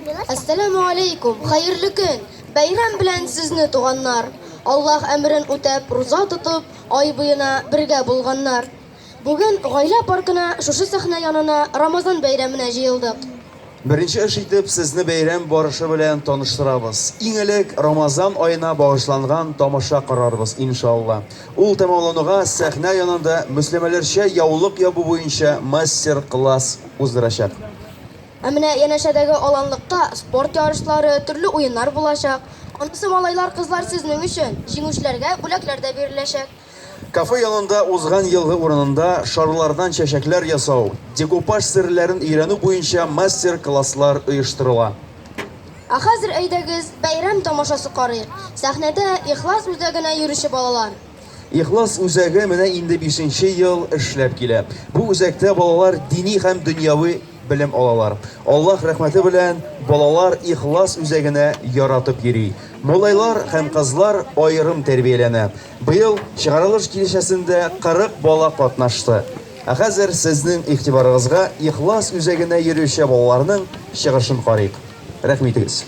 Ассаламу алейкум, хайырлы көн. Бәйрәм белән сезне туганнар. Аллаһ әмрен үтәп, руза тотып, ай буена бергә булганнар. Бүген гаилә паркына, шушы сәхнә янына Рамазан бәйрәменә җыелдык. Беренче эш итеп сезне бәйрәм барышы белән таныштырабыз. Иң элек Рамазан аена багышланган тамаша карарбыз, иншалла. Ул тәмамлануга сәхнә янында мөслимәләрчә яулык ябу буенча мастер-класс уздырачак. Ә менә янәшәдәге аланлыкта спорт ярышлары, төрле уеннар булачак. Анысы малайлар, кызлар сезнең өчен. Җиңүчеләргә бүләкләр дә биреләчәк. Кафе янында узган елгы урынында шарлардан чәчәкләр ясау, декупаж серләрен өйрәнү буенча мастер-класслар оештырыла. Ә хәзер әйдәгез бәйрәм тамашасы карыйк. Сәхнәдә ихлас үзәгенә йөрүче балалар. Ихлас үзәге менә инде 5нче ел эшләп килә. Бу үзәктә балалар дини һәм дөньяви белем алалар. Аллаһ рәхмәте белән балалар ихлас үзәгенә яратып йөри. Малайлар һәм кызлар аерым тәрбияләнә. Быел чыгарылыш килешәсендә 40 бала катнашты. Ә хәзер сезнең игътибарыгызга ихлас үзәгенә йөрүче балаларның чыгышын карыйк. Рәхмәт итегез.